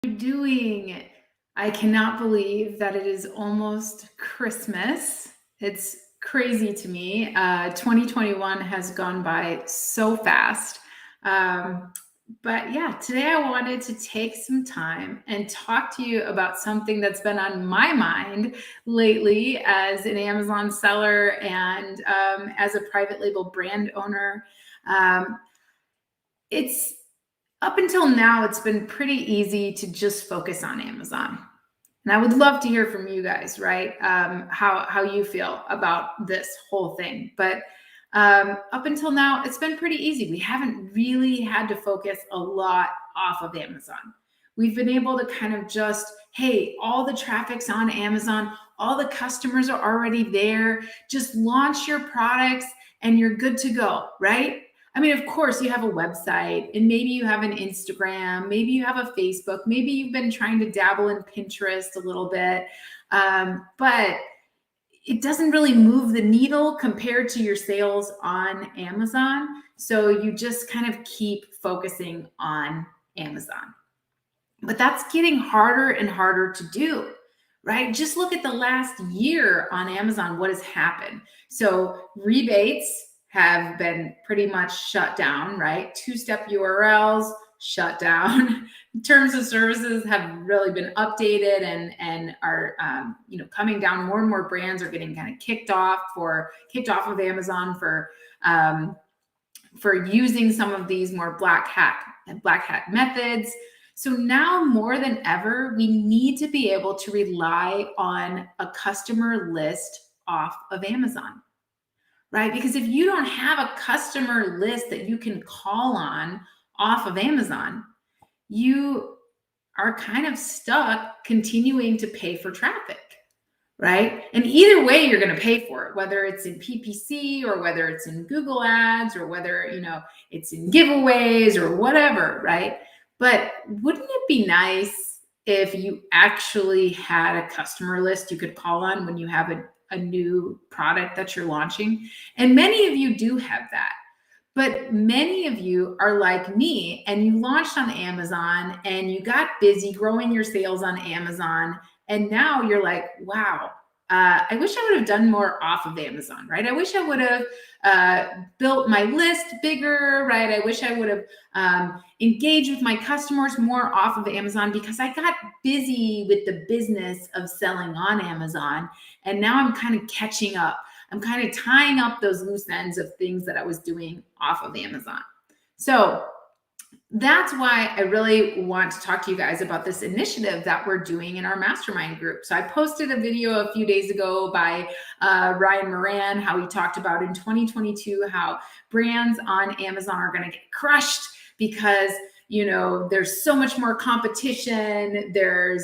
you doing? I cannot believe that it is almost Christmas. It's crazy to me. 2021 has gone by so fast. Um, but yeah, today I wanted to take some time and talk to you about something that's been on my mind lately as an Amazon seller and as a private label brand owner. Um, it's Up until now, it's been pretty easy to just focus on Amazon. And I would love to hear from you guys, right? How you feel about this whole thing. But up until now, it's been pretty easy. We haven't really had to focus a lot off of Amazon. We've been able to kind of just, hey, all the traffic's on Amazon, all the customers are already there. Just launch your products and you're good to go, right? I mean, of course, you have a website and maybe you have an Instagram, maybe you have a Facebook, maybe you've been trying to dabble in Pinterest a little bit, but it doesn't really move the needle compared to your sales on Amazon. So you just kind of keep focusing on Amazon. But that's getting harder and harder to do, right? Just look at the last year on Amazon, what has happened. So rebates have been pretty much shut down, right? Two-step URLs shut down. Terms of services have really been updated and are coming down. More and more brands are getting kind of kicked off of Amazon for using some of these more black hat methods. So now more than ever, we need to be able to rely on a customer list off of Amazon, right? Because if you don't have a customer list that you can call on off of Amazon, you are kind of stuck continuing to pay for traffic, right? And either way, you're going to pay for it, whether it's in PPC or whether it's in Google Ads or whether, it's in giveaways or whatever, right? But wouldn't it be nice if you actually had a customer list you could call on when you have a new product that you're launching? And many of you do have that. But many of you are like me and you launched on Amazon and you got busy growing your sales on Amazon. And now you're like, wow, I wish I would have done more off of Amazon, right? I wish I would have built my list bigger, right? I wish I would have engaged with my customers more off of Amazon because I got busy with the business of selling on Amazon. And now I'm kind of catching up. I'm kind of tying up those loose ends of things that I was doing off of Amazon. So that's why I really want to talk to you guys about this initiative that we're doing in our mastermind group. So I posted a video a few days ago by Ryan Moran, how he talked about in 2022, how brands on Amazon are going to get crushed because, there's so much more competition. There's,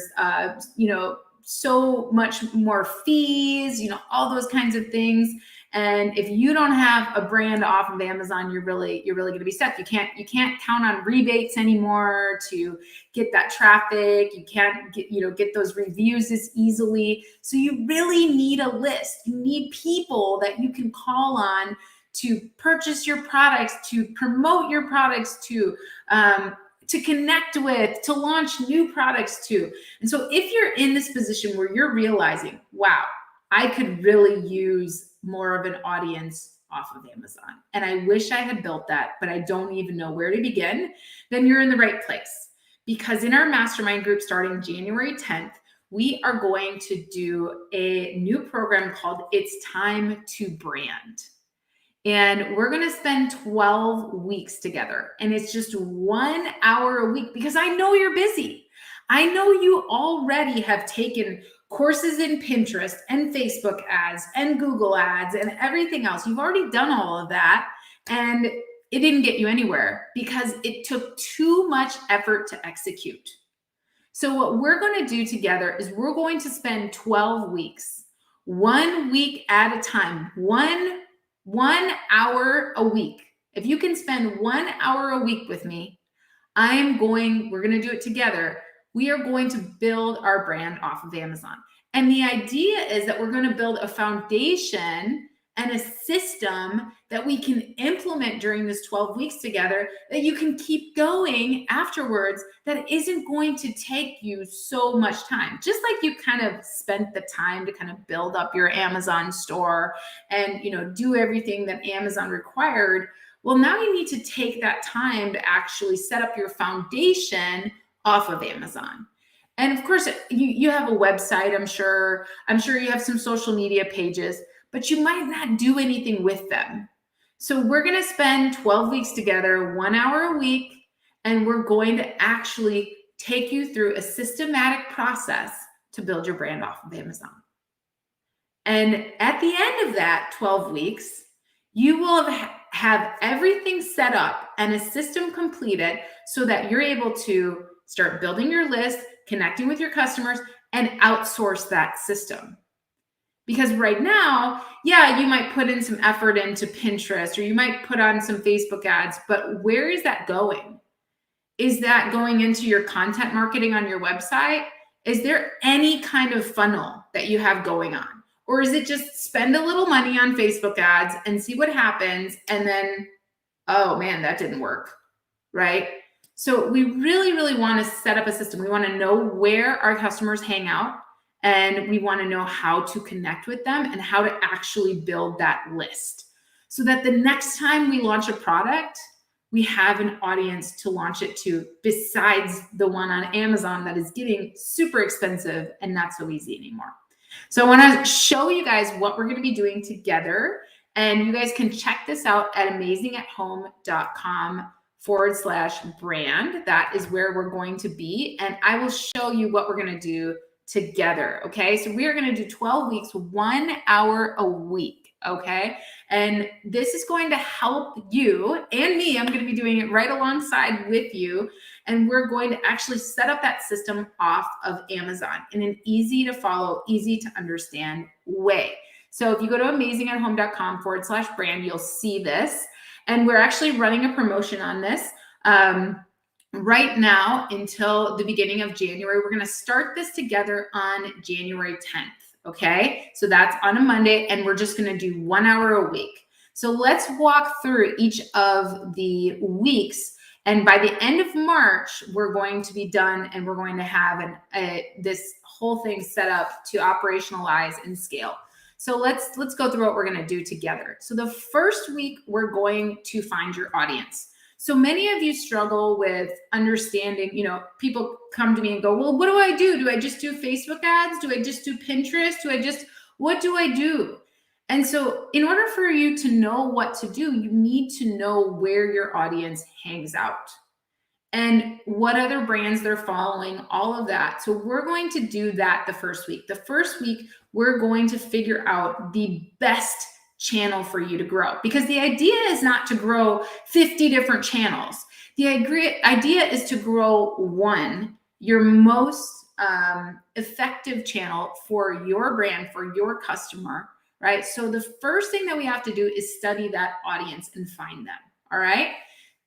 so much more fees, all those kinds of things. And if you don't have a brand off of Amazon, you're really going to be stuck. You can't count on rebates anymore to get that traffic. You can't get those reviews as easily. So you really need a list. You need people that you can call on to purchase your products, to promote your products, to connect with, to launch new products to. And so if you're in this position where you're realizing, wow, I could really use more of an audience off of Amazon, and I wish I had built that, but I don't even know where to begin, then you're in the right place. Because in our mastermind group starting January 10th, we are going to do a new program called It's Time to Brand. And we're going to spend 12 weeks together. And it's just 1 hour a week because I know you're busy. I know you already have taken courses in Pinterest and Facebook ads and Google ads and everything else. You've already done all of that. And it didn't get you anywhere because it took too much effort to execute. So what we're going to do together is we're going to spend 12 weeks, 1 week at a time, one hour a week. If you can spend 1 hour a week with me, we're going to do it together. We are going to build our brand off of Amazon. And the idea is that we're going to build a foundation and a system that we can implement during this 12 weeks together that you can keep going afterwards, that isn't going to take you so much time. Just like you kind of spent the time to kind of build up your Amazon store and, do everything that Amazon required. Well, now you need to take that time to actually set up your foundation off of Amazon. And of course, you have a website, I'm sure you have some social media pages, but you might not do anything with them. So we're going to spend 12 weeks together, 1 hour a week, and we're going to actually take you through a systematic process to build your brand off of Amazon. And at the end of that 12 weeks, you will have everything set up and a system completed so that you're able to start building your list, connecting with your customers, and outsource that system. Because right now, yeah, you might put in some effort into Pinterest or you might put on some Facebook ads, but where is that going? Is that going into your content marketing on your website? Is there any kind of funnel that you have going on? Or is it just spend a little money on Facebook ads and see what happens and then, oh man, that didn't work, right? So we really, really want to set up a system. We want to know where our customers hang out, and we want to know how to connect with them and how to actually build that list so that the next time we launch a product, we have an audience to launch it to besides the one on Amazon that is getting super expensive and not so easy anymore. So I want to show you guys what we're going to be doing together, and you guys can check this out at amazingathome.com/brand. That is where we're going to be, and I will show you what we're going to do together. Okay, so we are going to do 12 weeks, 1 hour a week. Okay, and this is going to help you and me. I'm going to be doing it right alongside with you, and we're going to actually set up that system off of Amazon in an easy to follow, easy to understand way. So if you go to amazingathome.com/brand, you'll see this, and we're actually running a promotion on this. Right now until the beginning of January. We're going to start this together on January 10th. Okay, so that's on a Monday, and we're just going to do 1 hour a week. So let's walk through each of the weeks, and by the end of March, we're going to be done, and we're going to have this whole thing set up to operationalize and scale. So let's go through what we're going to do together. So the first week, we're going to find your audience. So many of you struggle with understanding, people come to me and go, well, what do I do? Do I just do Facebook ads? Do I just do Pinterest? What do I do? And so in order for you to know what to do, you need to know where your audience hangs out and what other brands they're following, all of that. So we're going to do that the first week. The first week, we're going to figure out the best channel for you to grow, because the idea is not to grow 50 different channels. The idea is to grow your most effective channel for your brand, for your customer, right? So the first thing that we have to do is study that audience and find them, all right?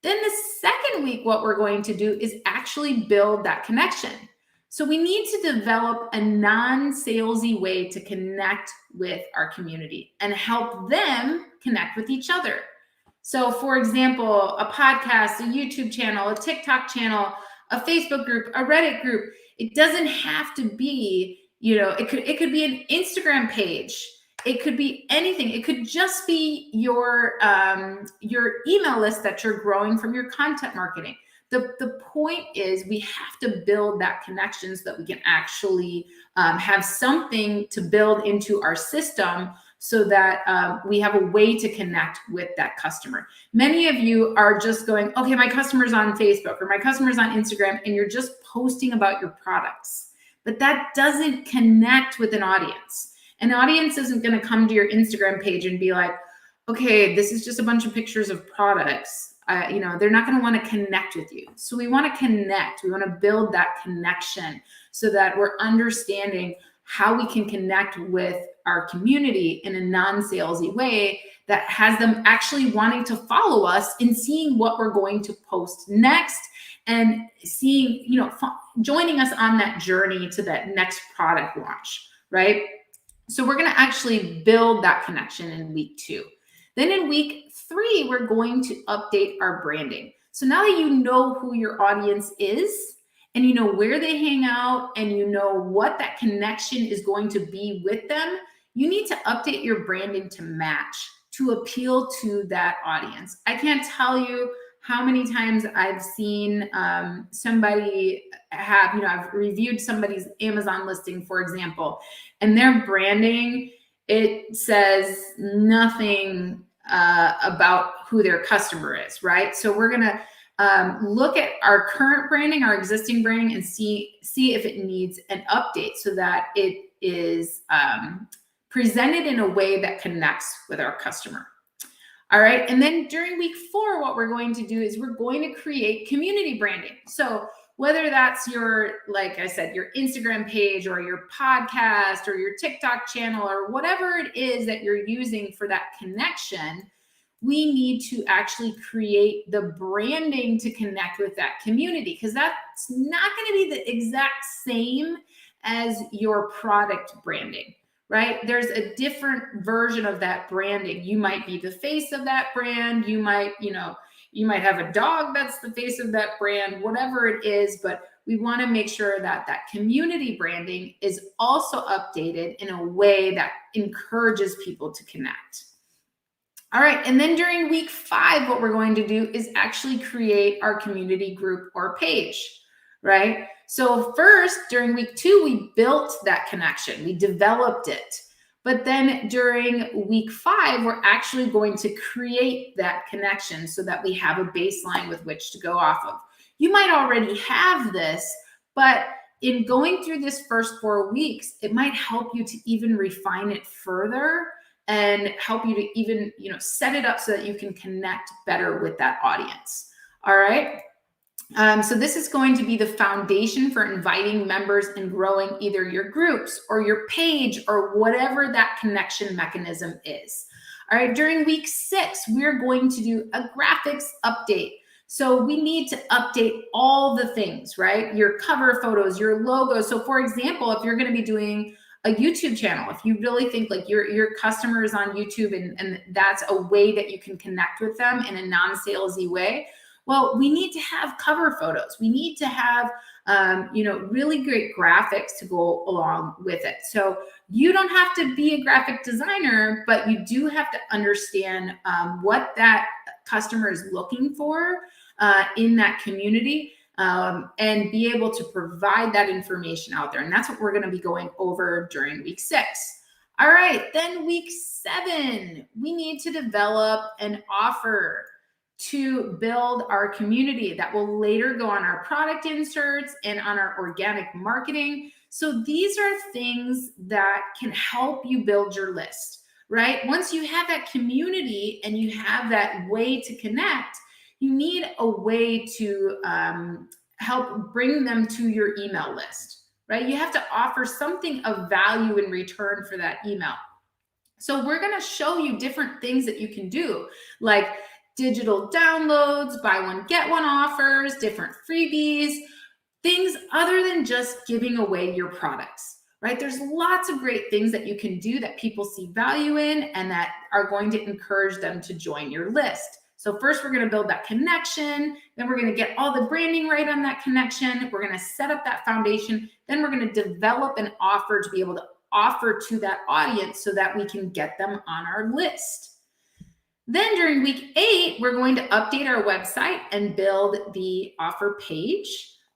Then the second week, what we're going to do is actually build that connection. So we need to develop a non-salesy way to connect with our community and help them connect with each other. So for example, a podcast, a YouTube channel, a TikTok channel, a Facebook group, a Reddit group. It doesn't have to be, it could be an Instagram page. It could be anything. It could just be your email list that you're growing from your content marketing. The point is we have to build that connection so that we can actually have something to build into our system so that we have a way to connect with that customer. Many of you are just going, okay, my customer's on Facebook or my customer's on Instagram, and you're just posting about your products. But that doesn't connect with an audience. An audience isn't going to come to your Instagram page and be like, okay, this is just a bunch of pictures of products. They're not going to want to connect with you. So we want to connect. We want to build that connection so that we're understanding how we can connect with our community in a non-salesy way that has them actually wanting to follow us and seeing what we're going to post next and seeing, joining us on that journey to that next product launch, right? So we're going to actually build that connection in week 2. Then in week 3, we're going to update our branding. So now that you know who your audience is, and you know where they hang out, and you know what that connection is going to be with them, you need to update your branding to match, to appeal to that audience. I can't tell you how many times I've seen somebody have, I've reviewed somebody's Amazon listing, for example, and their branding, it says nothing about who their customer is, right? So we're going to look at our current branding, our existing branding, and see if it needs an update so that it is presented in a way that connects with our customer. All right. And then during week 4, what we're going to do is we're going to create community branding. So whether that's your, like I said, your Instagram page or your podcast or your TikTok channel or whatever it is that you're using for that connection, we need to actually create the branding to connect with that community, because that's not going to be the exact same as your product branding, right? There's a different version of that branding. You might be the face of that brand. You might have a dog that's the face of that brand, whatever it is, but we want to make sure that that community branding is also updated in a way that encourages people to connect. All right, and then during week 5, what we're going to do is actually create our community group or page, right? So first, during week 2, we built that connection, we developed it. But then during week 5, we're actually going to create that connection so that we have a baseline with which to go off of. You might already have this, but in going through this first 4 weeks, it might help you to even refine it further and help you to even, set it up so that you can connect better with that audience. All right. So this is going to be the foundation for inviting members and growing either your groups or your page or whatever that connection mechanism is. All right. During week 6, we're going to do a graphics update. So we need to update all the things, right? Your cover photos, your logo. So for example, if you're going to be doing a YouTube channel, if you really think like your customer is on YouTube and that's a way that you can connect with them in a non-salesy way, well, we need to have cover photos. We need to have, really great graphics to go along with it. So you don't have to be a graphic designer, but you do have to understand what that customer is looking for in that community. And be able to provide that information out there. And that's what we're going to be going over during week 6. All right, then week 7, we need to develop an offer to build our community that will later go on our product inserts and on our organic marketing. So these are things that can help you build your list, right? Once you have that community and you have that way to connect, you need a way to help bring them to your email list, right? You have to offer something of value in return for that email. So we're going to show you different things that you can do, like digital downloads, buy one, get one offers, different freebies, things other than just giving away your products, right? There's lots of great things that you can do that people see value in and that are going to encourage them to join your list. So first, we're going to build that connection. Then we're going to get all the branding right on that connection. We're going to set up that foundation. Then we're going to develop an offer to be able to offer to that audience so that we can get them on our list. Then during week 8, we're going to update our website and build the offer page.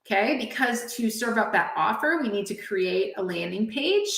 Okay, because to serve up that offer, we need to create a landing page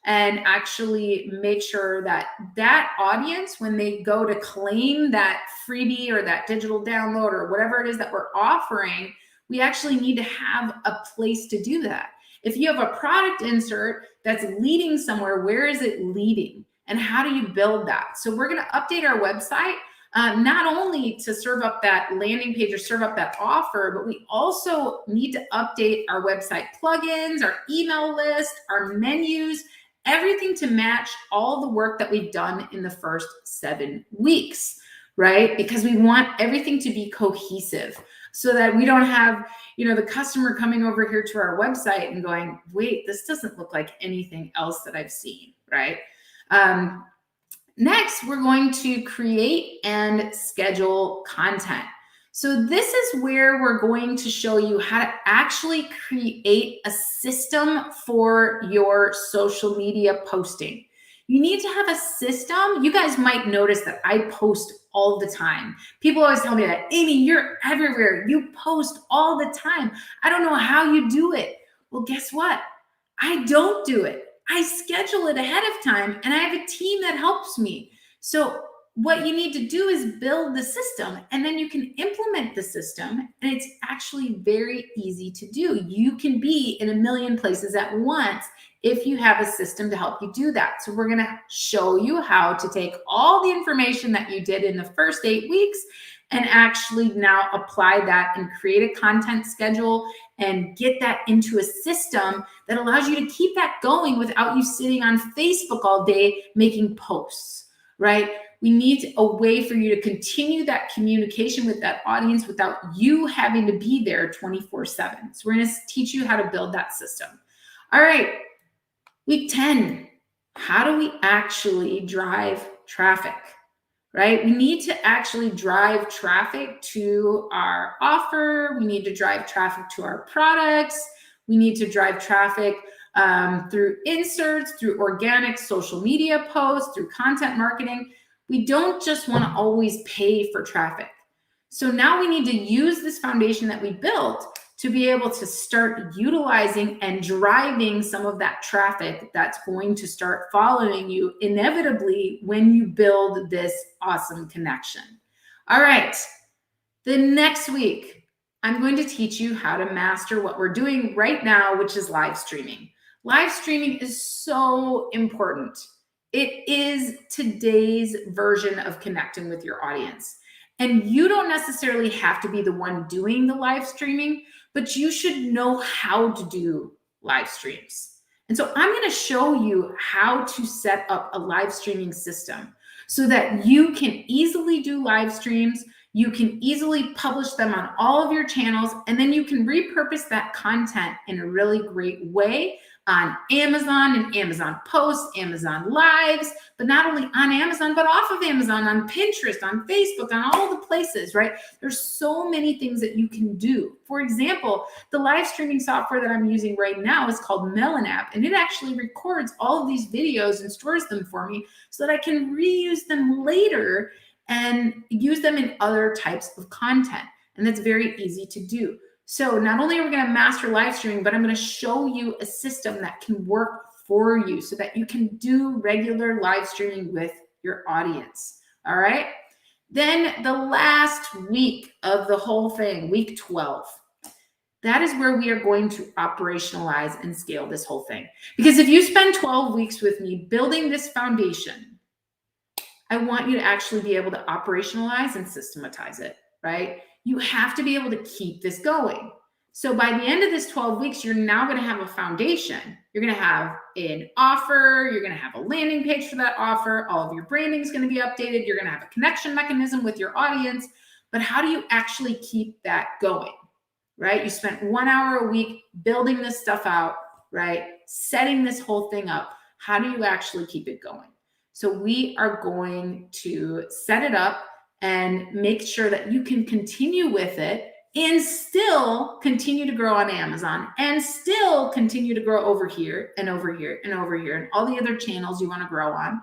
and actually make sure that that audience, when they go to claim that freebie or that digital download or whatever it is that we're offering, we actually need to have a place to do that. If you have a product insert that's leading somewhere, where is it leading? And how do you build that? So we're going to update our website, not only to serve up that landing page or serve up that offer, but we also need to update our website plugins, our email list, our menus, everything to match all the work that we've done in the first 7 weeks, right? Because we want everything to be cohesive so that we don't have, the customer coming over here to our website and going, wait, this doesn't look like anything else that I've seen, right? Next, we're going to create and schedule content. So this is where we're going to show you how to actually create a system for your social media posting. You need to have a system. You guys might notice that I post all the time. People always tell me that, Amy, you're everywhere. You post all the time. I don't know how you do it. Well, guess what? I don't do it. I schedule it ahead of time and I have a team that helps me. So what you need to do is build the system and then you can implement the system, and it's actually very easy to do. You can be in a million places at once if you have a system to help you do that. So we're going to show you how to take all the information that you did in the first 8 weeks and actually now apply that and create a content schedule and get that into a system that allows you to keep that going without you sitting on Facebook all day making posts, right? We need a way for you to continue that communication with that audience without you having to be there 24/7. So we're going to teach you how to build that system. All right, week 10, how do we actually drive traffic? Right? We need to actually drive traffic to our offer. We need to drive traffic to our products. We need to drive traffic through inserts, through organic social media posts, through content marketing. We don't just want to always pay for traffic. So now we need to use this foundation that we built to be able to start utilizing and driving some of that traffic that's going to start following you inevitably when you build this awesome connection. All right, the next week, I'm going to teach you how to master what we're doing right now, which is live streaming. Live streaming is so important. It is today's version of connecting with your audience. And you don't necessarily have to be the one doing the live streaming, but you should know how to do live streams. And so I'm going to show you how to set up a live streaming system so that you can easily do live streams. You can easily publish them on all of your channels, and then you can repurpose that content in a really great way on Amazon and Amazon Posts, Amazon Lives, but not only on Amazon, but off of Amazon, on Pinterest, on Facebook, on all the places, right? There's so many things that you can do. For example, the live streaming software that I'm using right now is called Melon App, and it actually records all of these videos and stores them for me so that I can reuse them later and use them in other types of content. And that's very easy to do. So not only are we going to master live streaming, but I'm going to show you a system that can work for you so that you can do regular live streaming with your audience. All right. Then the last week of the whole thing, week 12, that is where we are going to operationalize and scale this whole thing. Because if you spend 12 weeks with me building this foundation, I want you to actually be able to operationalize and systematize it, right? You have to be able to keep this going. So by the end of this 12 weeks, you're now going to have a foundation. You're going to have an offer. You're going to have a landing page for that offer. All of your branding is going to be updated. You're going to have a connection mechanism with your audience. But how do you actually keep that going, right? You spent 1 hour a week building this stuff out, right? Setting this whole thing up. How do you actually keep it going? So we are going to set it up and make sure that you can continue with it and still continue to grow on Amazon and still continue to grow over here and over here and over here and all the other channels you want to grow on,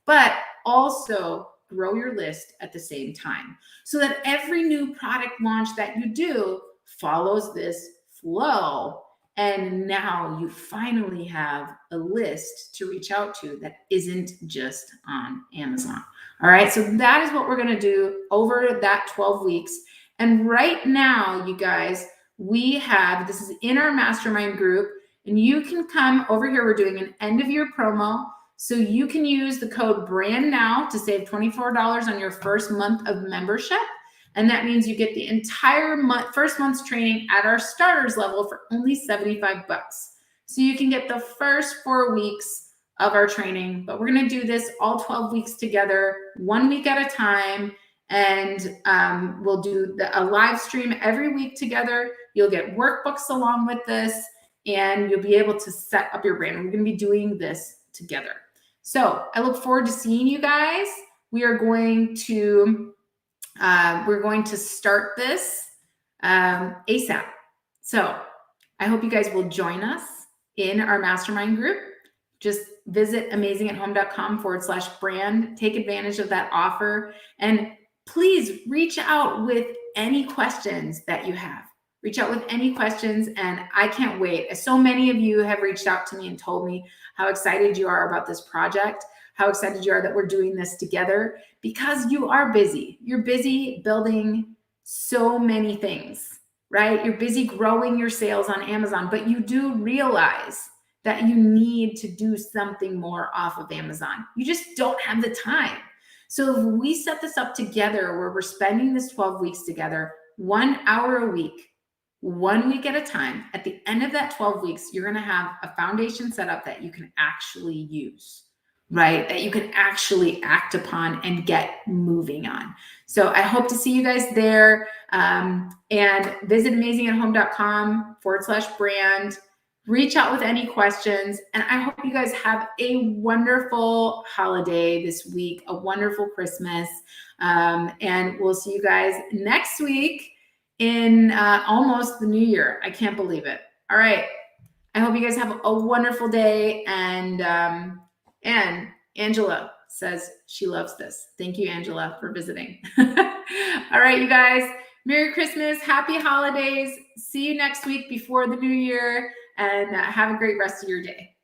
but also grow your list at the same time so that every new product launch that you do follows this flow. And now you finally have a list to reach out to that isn't just on Amazon. All right, so that is what we're going to do over that 12 weeks. And right now, you guys, this is in our mastermind group, and you can come over here. We're doing an end of year promo. So you can use the code BRANDNOW to save $24 on your first month of membership. And that means you get the entire first month's training at our starters level for only $75. So you can get the first 4 weeks of our training, but we're going to do this all 12 weeks together, 1 week at a time. And we'll do a live stream every week together. You'll get workbooks along with this, and you'll be able to set up your brand. We're going to be doing this together. So I look forward to seeing you guys. We are going to start this ASAP. So I hope you guys will join us in our mastermind group. Just visit amazingathome.com/brand. Take advantage of that offer. And please reach out with any questions that you have. Reach out with any questions, and I can't wait. So many of you have reached out to me and told me how excited you are about this project, how excited you are that we're doing this together, because you are busy. You're busy building so many things, right? You're busy growing your sales on Amazon, but you do realize that you need to do something more off of Amazon. You just don't have the time. So if we set this up together where we're spending this 12 weeks together, 1 hour a week, 1 week at a time, at the end of that 12 weeks, you're going to have a foundation set up that you can actually use, right? That you can actually act upon and get moving on. So I hope to see you guys there. And visit amazingathome.com/brand. Reach out with any questions. And I hope you guys have a wonderful holiday this week, a wonderful Christmas. And we'll see you guys next week in almost the new year. I can't believe it. All right. I hope you guys have a wonderful day. And Angela says she loves this. Thank you, Angela, for visiting. All right, you guys. Merry Christmas. Happy holidays. See you next week before the new year. And have a great rest of your day.